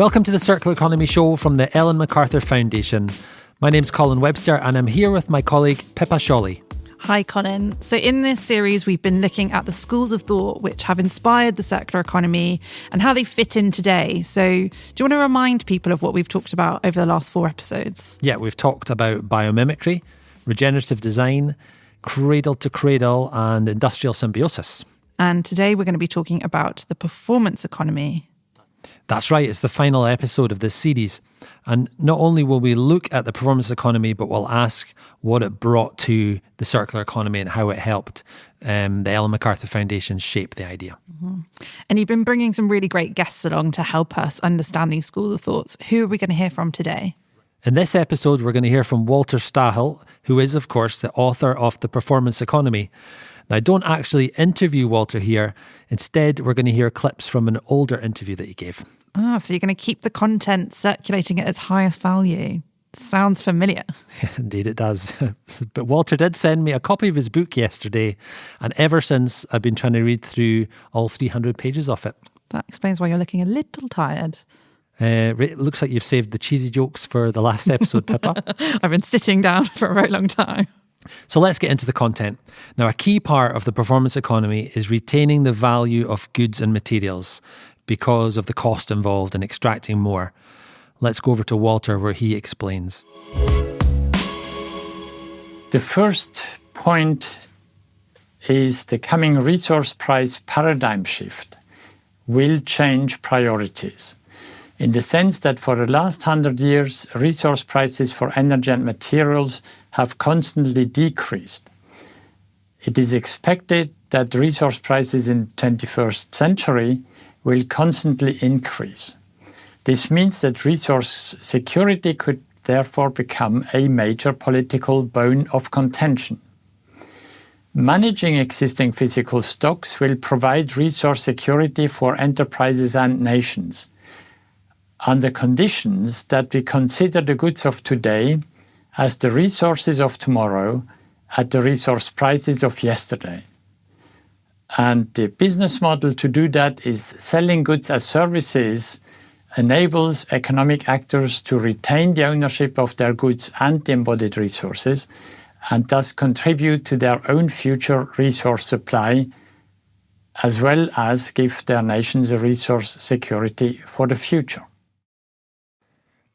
Welcome to the Circular Economy Show from the Ellen MacArthur Foundation. My name's Colin Webster and I'm here with my colleague Pippa Shawley. Hi Colin. So in this series we've been looking at the schools of thought which have inspired the circular economy and how they fit in today. So do you want to remind people of what we've talked about over the last 4 episodes? Yeah, we've talked about biomimicry, regenerative design, cradle to cradle and industrial symbiosis. And today we're going to be talking about the performance economy. That's right, it's the final episode of this series. And not only will we look at the performance economy, but we'll ask what it brought to the circular economy and how it helped the Ellen MacArthur Foundation shape the idea. Mm-hmm. And you've been bringing some really great guests along to help us understand these schools of thoughts. Who are we going to hear from today? In this episode, we're going to hear from Walter Stahel, who is, of course, the author of The Performance Economy. Now, I don't actually interview Walter here. Instead, we're going to hear clips from an older interview that he gave. So you're going to keep the content circulating at its highest value. Sounds familiar. Yeah, indeed it does. But Walter did send me a copy of his book yesterday, and ever since I've been trying to read through all 300 pages of it. That explains why you're looking a little tired. It looks like you've saved the cheesy jokes for the last episode, Pippa. I've been sitting down for a very long time. So let's get into the content. Now, a key part of the performance economy is retaining the value of goods and materials because of the cost involved in extracting more. Let's go over to Walter where he explains. The first point is the coming resource price paradigm shift will change priorities, in the sense that for the last 100 years, resource prices for energy and materials have constantly decreased. It is expected that resource prices in the 21st century will constantly increase. This means that resource security could therefore become a major political bone of contention. Managing existing physical stocks will provide resource security for enterprises and nations, under conditions that we consider the goods of today as the resources of tomorrow at the resource prices of yesterday. And the business model to do that is selling goods as services enables economic actors to retain the ownership of their goods and the embodied resources and thus contribute to their own future resource supply, as well as give their nations a resource security for the future.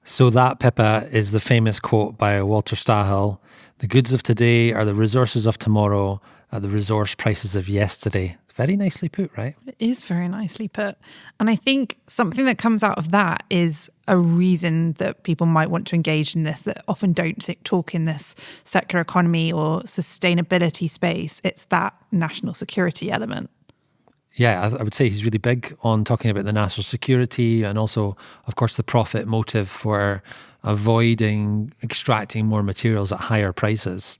So that, Pippa, is the famous quote by Walter Stahel. The goods of today are the resources of tomorrow at the resource prices of yesterday. Very nicely put, right? It is very nicely put. And I think something that comes out of that is a reason that people might want to engage in this, that often don't talk in this circular economy or sustainability space. It's that national security element. Yeah, I would say he's really big on talking about the national security and also, of course, the profit motive for avoiding extracting more materials at higher prices.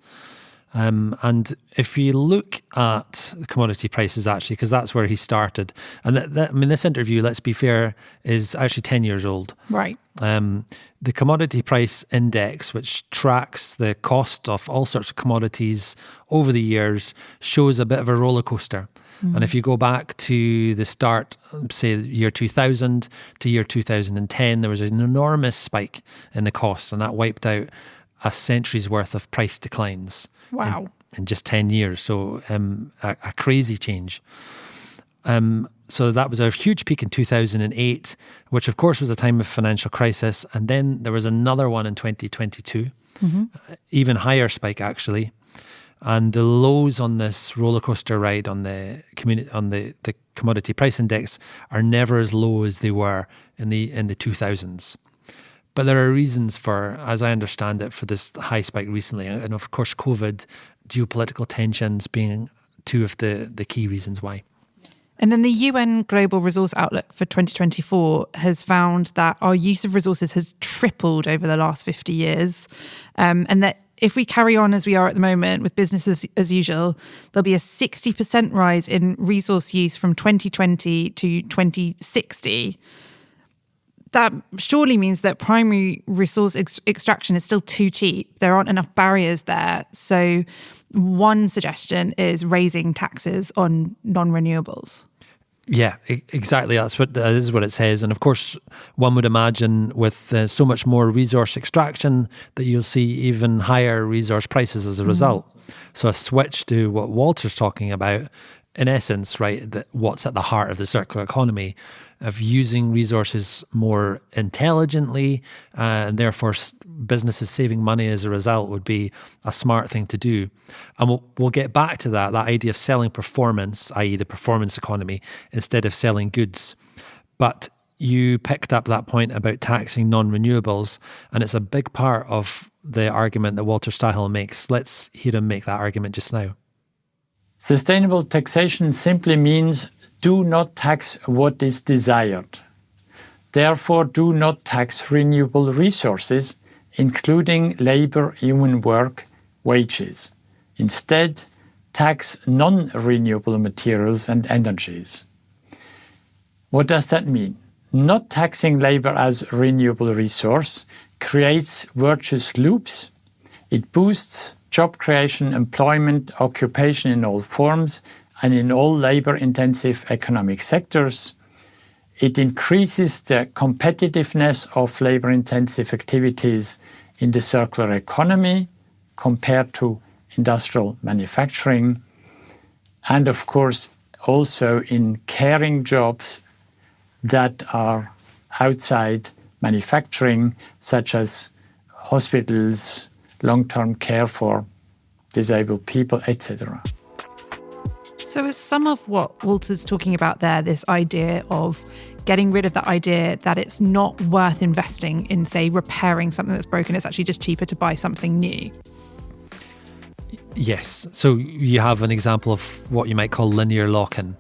And if you look at the commodity prices, actually, because that's where he started, and this interview, let's be fair, is actually 10 years old. Right. The commodity price index, which tracks the cost of all sorts of commodities over the years, shows a bit of a roller coaster. And if you go back to the start, say year 2000 to year 2010, there was an enormous spike in the costs, and that wiped out a century's worth of price declines. Wow. In just 10 years. So a crazy change. So that was a huge peak in 2008, which of course was a time of financial crisis. And then there was another one in 2022, even higher spike actually. And the lows on this roller coaster ride on the commodity price index are never as low as they were in the 2000s. But there are reasons for, as I understand it, for this high spike recently. And of course, COVID, geopolitical tensions being two of the key reasons why. And then the UN Global Resource Outlook for 2024 has found that our use of resources has tripled over the last 50 years. And that if we carry on as we are at the moment with business as usual, there'll be a 60% rise in resource use from 2020 to 2060. That surely means that primary resource extraction is still too cheap. There aren't enough barriers there. So one suggestion is raising taxes on non-renewables. Yeah, exactly. That is what it says. And of course, one would imagine with so much more resource extraction that you'll see even higher resource prices as a result. So a switch to what Walter's talking about, in essence, right, that what's at the heart of the circular economy, of using resources more intelligently, and therefore businesses saving money as a result would be a smart thing to do. And we'll get back to that idea of selling performance, i.e. the performance economy, instead of selling goods. But you picked up that point about taxing non-renewables, and it's a big part of the argument that Walter Stahel makes. Let's hear him make that argument just now. Sustainable taxation simply means do not tax what is desired. Therefore, do not tax renewable resources, including labor, human work, wages. Instead, tax non-renewable materials and energies. What does that mean? Not taxing labor as a renewable resource creates virtuous loops. It boosts job creation, employment, occupation in all forms and in all labor-intensive economic sectors. It increases the competitiveness of labor-intensive activities in the circular economy compared to industrial manufacturing, and of course also in caring jobs that are outside manufacturing, such as hospitals, long-term care for disabled people, etc. So is some of what Walter's talking about there, this idea of getting rid of that idea that it's not worth investing in, say, repairing something that's broken, it's actually just cheaper to buy something new? Yes. So you have an example of what you might call linear lock-in.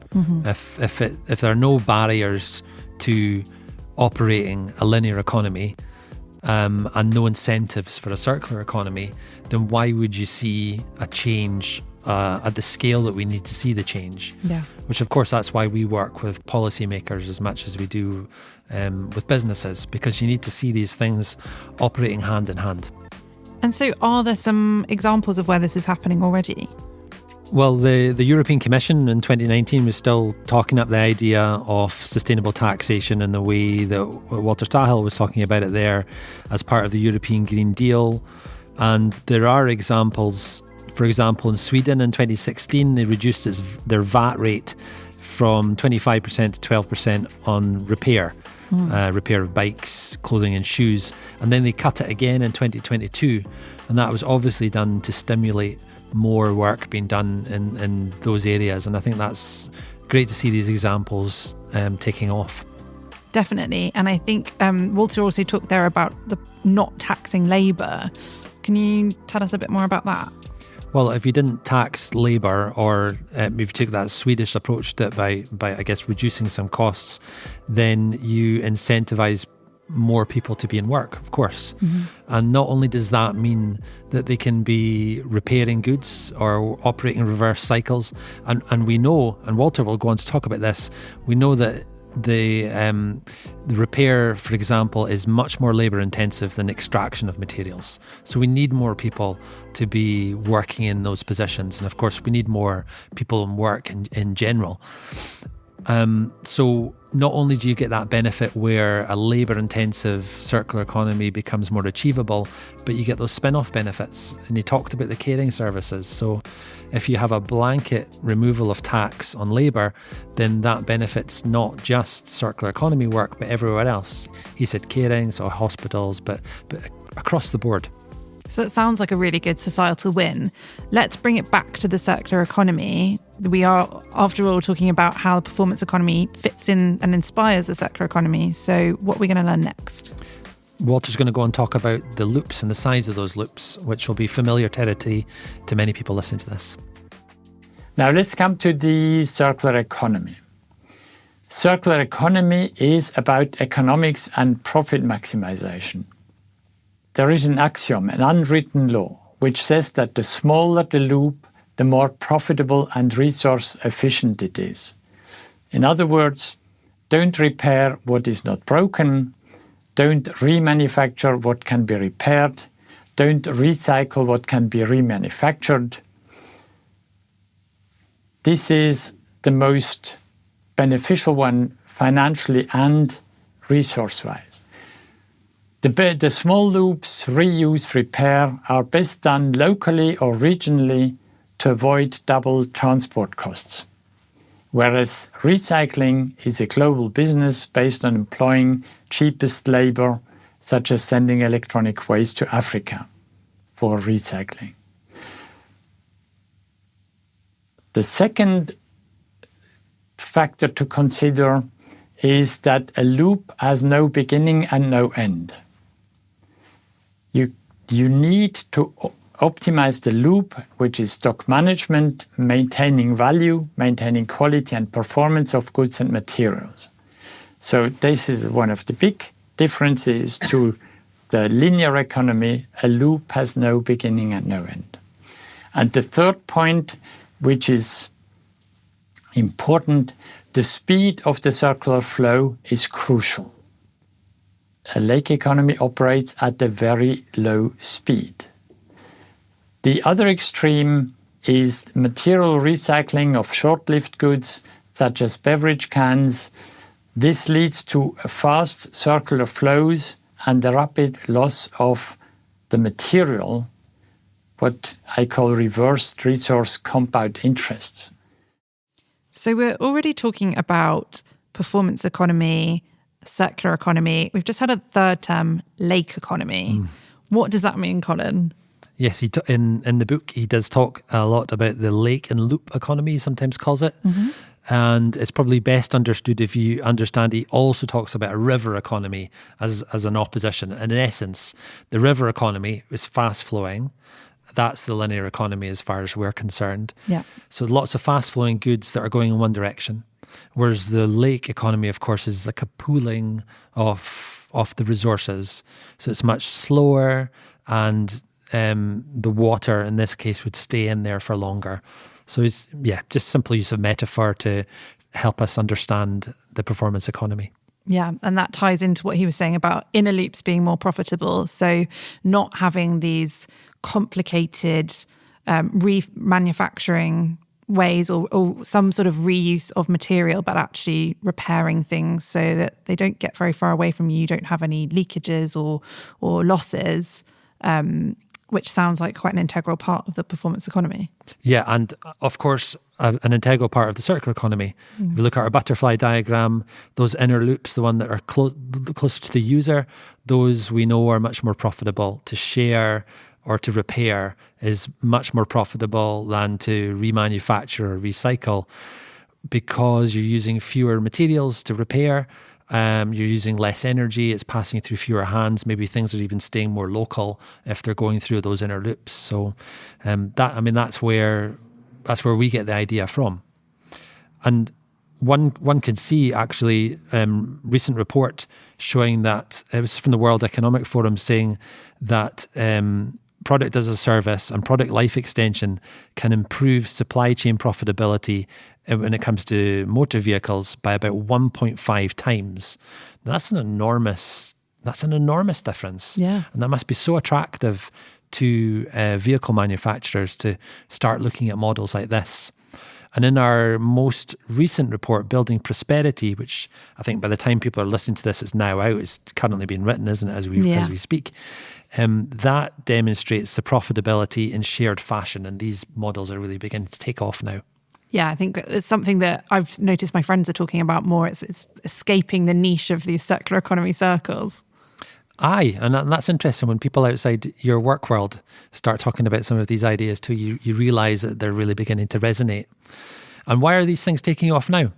If there are no barriers to operating a linear economy and no incentives for a circular economy, then why would you see a change at the scale that we need to see the change? Yeah. Which, of course, that's why we work with policymakers as much as we do with businesses, because you need to see these things operating hand in hand. And so are there some examples of where this is happening already? Well, the European Commission in 2019 was still talking up the idea of sustainable taxation in the way that Walter Stahel was talking about it there as part of the European Green Deal. And there are examples. For example, in Sweden in 2016, they reduced their VAT rate from 25% to 12% on repair of bikes, clothing and shoes. And then they cut it again in 2022. And that was obviously done to stimulate more work being done in those areas. And I think that's great to see these examples taking off. Definitely. And I think Walter also talked there about the not taxing labour. Can you tell us a bit more about that? Well, if you didn't tax labour, or if you took that Swedish approach to it by I guess, reducing some costs, then you incentivise more people to be in work, of course. And not only does that mean that they can be repairing goods or operating reverse cycles, and we know, and Walter will go on to talk about this, we know that the repair, for example, is much more labour intensive than extraction of materials. So we need more people to be working in those positions. And of course, we need more people in work in general. So not only do you get that benefit where a labour-intensive circular economy becomes more achievable, but you get those spin-off benefits. And you talked about the caring services. So if you have a blanket removal of tax on labour, then that benefits not just circular economy work, but everywhere else. He said caring, so hospitals, but across the board. So it sounds like a really good societal win. Let's bring it back to the circular economy. We are, after all, talking about how the performance economy fits in and inspires the circular economy. So what are we going to learn next? Walter's going to go and talk about the loops and the size of those loops, which will be familiar territory to many people listening to this. Now let's come to the circular economy. Circular economy is about economics and profit maximization. There is an axiom, an unwritten law, which says that the smaller the loop, the more profitable and resource efficient it is. In other words, don't repair what is not broken, don't remanufacture what can be repaired, don't recycle what can be remanufactured. This is the most beneficial one financially and resource-wise. The small loops, reuse, repair, are best done locally or regionally to avoid double transport costs. Whereas recycling is a global business based on employing cheapest labor, such as sending electronic waste to Africa for recycling. The second factor to consider is that a loop has no beginning and no end. You need to optimize the loop, which is stock management, maintaining value, maintaining quality and performance of goods and materials. So this is one of the big differences to the linear economy. A loop has no beginning and no end. And the third point, which is important, the speed of the circular flow is crucial. A lake economy operates at a very low speed. The other extreme is material recycling of short-lived goods, such as beverage cans. This leads to fast circular flows and the rapid loss of the material, what I call reversed resource compound interests. So we're already talking about performance economy, circular economy. We've just had a third term, lake economy. What does that mean, Colin? Yes, in the book, he does talk a lot about the lake and loop economy, he sometimes calls it. And it's probably best understood if you understand he also talks about a river economy as an opposition. And in essence, the river economy is fast flowing. That's the linear economy as far as we're concerned. Yeah. So lots of fast flowing goods that are going in one direction. Whereas the lake economy, of course, is like a pooling of the resources. So it's much slower, and the water in this case would stay in there for longer. So it's, just simple use of metaphor to help us understand the performance economy. Yeah, and that ties into what he was saying about inner loops being more profitable. So not having these complicated remanufacturing ways or some sort of reuse of material, but actually repairing things so that they don't get very far away from you. You don't have any leakages or losses, which sounds like quite an integral part of the performance economy. Yeah, and of course, an integral part of the circular economy. If you look at our butterfly diagram, those inner loops, the one that are closer to the user, those we know are much more profitable. To share or to repair is much more profitable than to remanufacture or recycle, because you're using fewer materials to repair. You're using less energy, it's passing through fewer hands, maybe things are even staying more local if they're going through those inner loops. So that's where we get the idea from. And one can see actually recent report showing that, it was from the World Economic Forum, saying that product as a service and product life extension can improve supply chain profitability when it comes to motor vehicles by about 1.5 times. Now, that's an enormous difference. Yeah. And that must be so attractive to vehicle manufacturers to start looking at models like this. And in our most recent report, Building Prosperity, which I think by the time people are listening to this, it's now out, it's currently being written, isn't it, as we speak, that demonstrates the profitability in shared fashion, and these models are really beginning to take off now. Yeah, I think it's something that I've noticed my friends are talking about more. It's escaping the niche of these circular economy circles. Aye, and that's interesting. When people outside your work world start talking about some of these ideas too, you realise that they're really beginning to resonate. And why are these things taking off now?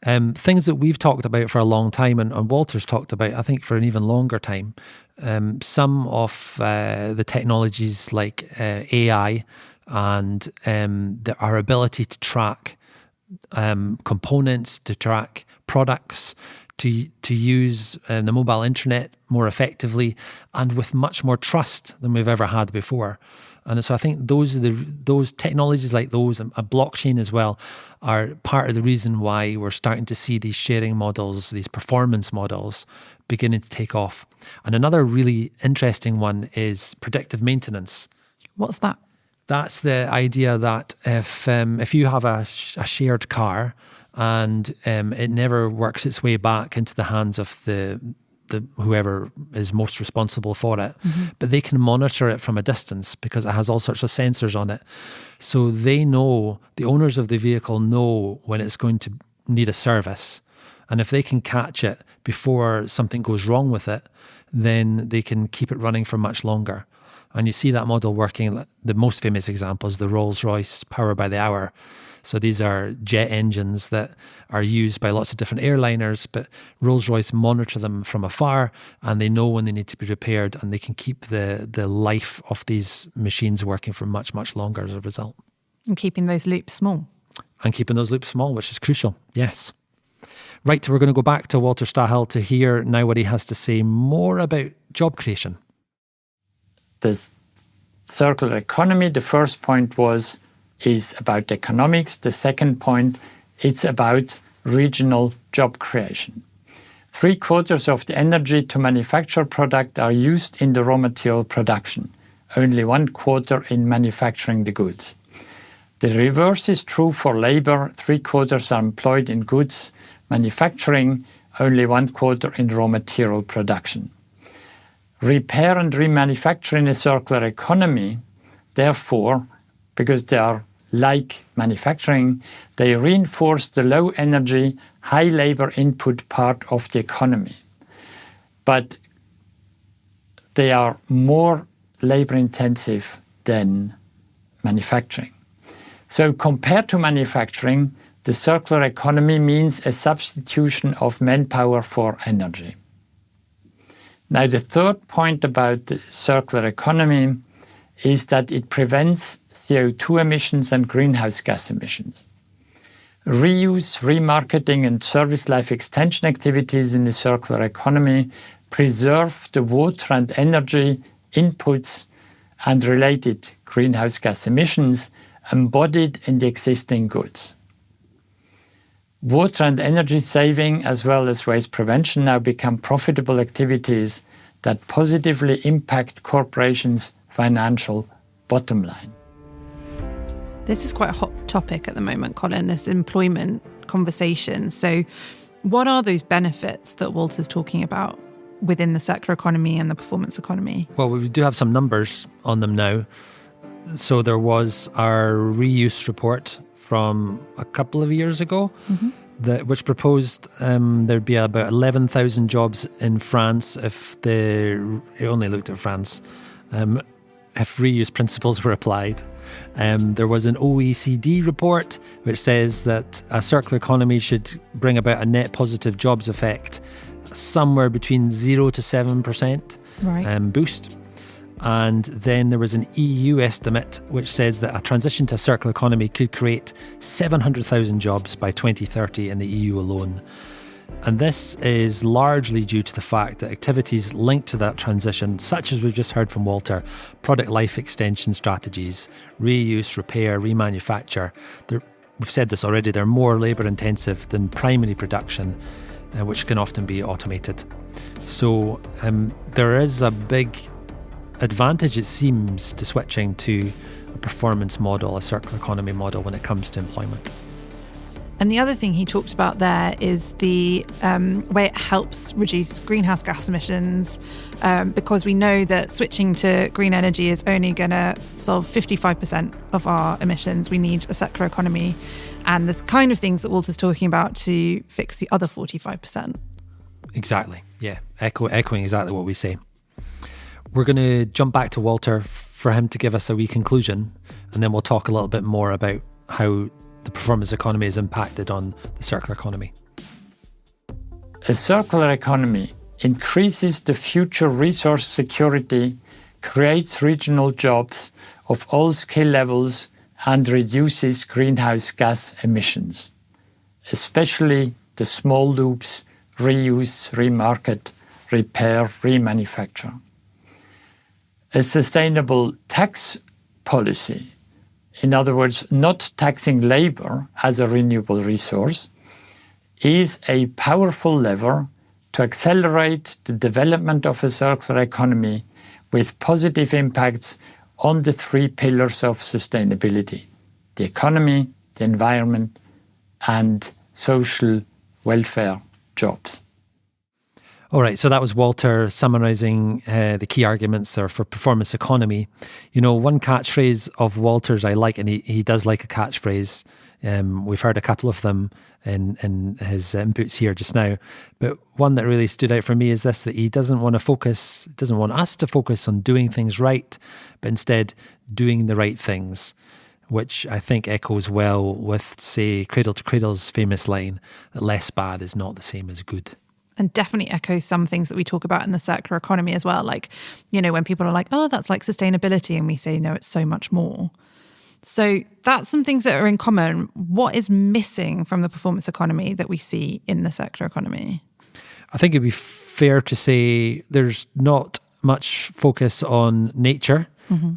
Things that we've talked about for a long time, and Walter's talked about, I think, for an even longer time. Some of the technologies like AI and our ability to track components, to track products, to use the mobile internet more effectively and with much more trust than we've ever had before. And so I think those technologies like those, and a blockchain as well, are part of the reason why we're starting to see these sharing models, these performance models, beginning to take off. And another really interesting one is predictive maintenance. What's that? That's the idea that if you have a shared car and it never works its way back into the hands of the whoever is most responsible for it. But they can monitor it from a distance because it has all sorts of sensors on it. So they know, the owners of the vehicle know when it's going to need a service. And if they can catch it before something goes wrong with it, then they can keep it running for much longer. And you see that model working. The most famous example is the Rolls-Royce Power by the Hour. So these are jet engines that are used by lots of different airliners, but Rolls-Royce monitor them from afar, and they know when they need to be repaired, and they can keep the life of these machines working for much, much longer as a result. And keeping those loops small. And keeping those loops small, which is crucial, yes. Right, we're going to go back to Walter Stahel to hear now what he has to say more about job creation. The circular economy, the first point is about economics. The second point, it's about regional job creation. 3/4 of the energy to manufacture product are used in the raw material production, only 1/4 in manufacturing the goods. The reverse is true for labor. 3/4 are employed in goods manufacturing, only 1/4 in raw material production. Repair and remanufacture in a circular economy, therefore, because they are like manufacturing, they reinforce the low energy, high labor input part of the economy. But they are more labor intensive than manufacturing. So compared to manufacturing, the circular economy means a substitution of manpower for energy. Now, the third point about the circular economy is that it prevents CO2 emissions and greenhouse gas emissions. Reuse, remarketing, and service life extension activities in the circular economy preserve the water and energy inputs and related greenhouse gas emissions embodied in the existing goods. Water and energy saving as well as waste prevention now become profitable activities that positively impact corporations' financial bottom line. This is quite a hot topic at the moment, Colin, this employment conversation. So what are those benefits that Walter's talking about within the circular economy and the performance economy? Well, we do have some numbers on them now. So there was our reuse report from a couple of years ago, which proposed there'd be about 11,000 jobs in France if it only looked at France, if reuse principles were applied. There was an OECD report which says that a circular economy should bring about a net positive jobs effect somewhere between 0 to 7% boost. And then there was an EU estimate which says that a transition to a circular economy could create 700,000 jobs by 2030 in the EU alone. And this is largely due to the fact that activities linked to that transition, such as we've just heard from Walter, product life extension strategies, reuse, repair, remanufacture, we've said this already, they're more labour intensive than primary production, which can often be automated. So there is a big advantage, it seems, to switching to a performance model, a circular economy model when it comes to employment. And the other thing he talked about there is the way it helps reduce greenhouse gas emissions, because we know that switching to green energy is only going to solve 55% of our emissions. We need a circular economy and the kind of things that Walter's talking about to fix the other 45%. Exactly, yeah, echoing exactly what we say. We're going to jump back to Walter for him to give us a wee conclusion, and then we'll talk a little bit more about how the performance economy is impacted on the circular economy. A circular economy increases the future resource security, creates regional jobs of all skill levels, and reduces greenhouse gas emissions, especially the small loops, reuse, remarket, repair, remanufacture. A sustainable tax policy, in other words, not taxing labor as a renewable resource, is a powerful lever to accelerate the development of a circular economy with positive impacts on the 3 pillars of sustainability: the economy, the environment, and social welfare jobs. All right, so that was Walter summarising the key arguments for performance economy. You know, one catchphrase of Walter's I like, and he does like a catchphrase. We've heard a couple of them in his inputs here just now, but one that really stood out for me is this: that he doesn't want us to focus on doing things right, but instead doing the right things, which I think echoes well with, say, Cradle to Cradle's famous line that less bad is not the same as good. And definitely echoes some things that we talk about in the circular economy as well. Like, you know, when people are like, oh, that's like sustainability, and we say, no, it's so much more. So that's some things that are in common. What is missing from the performance economy that we see in the circular economy? I think it'd be fair to say there's not much focus on nature,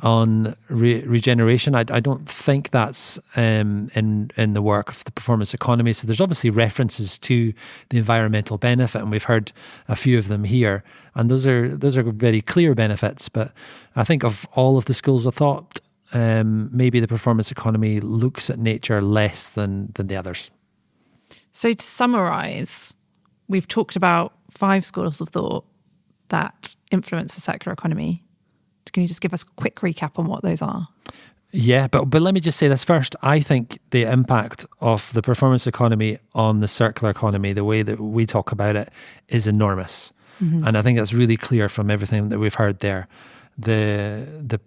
on regeneration. I don't think that's in the work of the performance economy. So there's obviously references to the environmental benefit, and we've heard a few of them here. And those are very clear benefits. But I think of all of the schools of thought, maybe the performance economy looks at nature less than the others. So to summarise, we've talked about 5 schools of thought that influence the circular economy. Can you just give us a quick recap on what those are? Yeah, but let me just say this first. I think the impact of the performance economy on the circular economy, the way that we talk about it, is enormous. And I think that's really clear from everything that we've heard there. The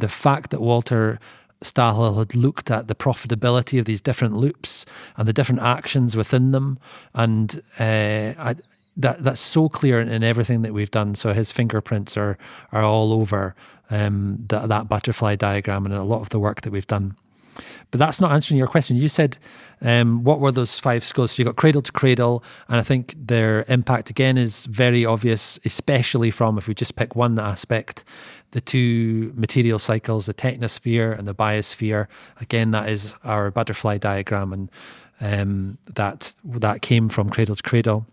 fact that Walter Stahel had looked at the profitability of these different loops and the different actions within them, and that's so clear in everything that we've done. So his fingerprints are all over that butterfly diagram and a lot of the work that we've done. But that's not answering your question. You said, what were those 5 schools? So you got Cradle to Cradle, and I think their impact again is very obvious, especially from, if we just pick one aspect, the 2 material cycles, the technosphere and the biosphere. Again, that is our butterfly diagram, and that came from Cradle to Cradle.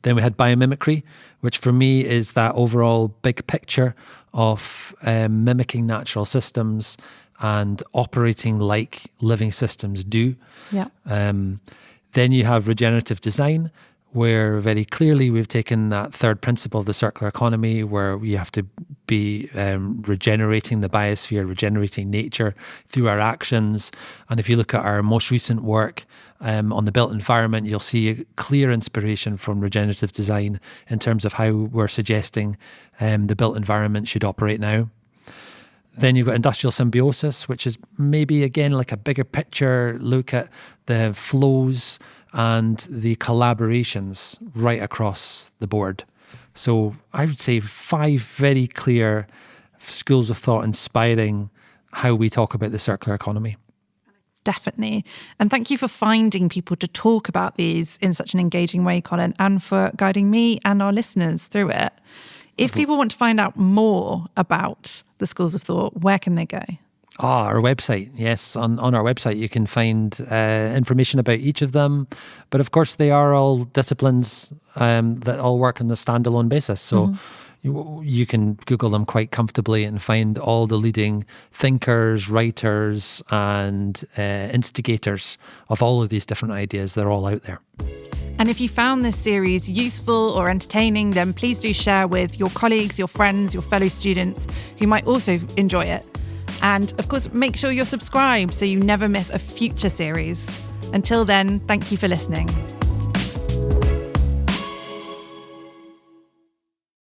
Then we had biomimicry, which for me is that overall big picture of mimicking natural systems and operating like living systems do. Yeah. Then you have regenerative design, where very clearly we've taken that third principle of the circular economy, where we have to be regenerating the biosphere, regenerating nature through our actions. And if you look at our most recent work on the built environment, you'll see a clear inspiration from regenerative design in terms of how we're suggesting the built environment should operate now. Then you've got industrial symbiosis, which is maybe, again, like a bigger picture look at the flows and the collaborations right across the board. So I would say 5 very clear schools of thought inspiring how we talk about the circular economy. Definitely. And thank you for finding people to talk about these in such an engaging way, Colin, and for guiding me and our listeners through it. If people want to find out more about the schools of thought, where can they go? Our website. Yes, on our website you can find information about each of them. But of course, they are all disciplines that all work on a standalone basis. So you can Google them quite comfortably and find all the leading thinkers, writers, and instigators of all of these different ideas. They're all out there. And if you found this series useful or entertaining, then please do share with your colleagues, your friends, your fellow students who might also enjoy it. And of course, make sure you're subscribed so you never miss a future series. Until then, thank you for listening.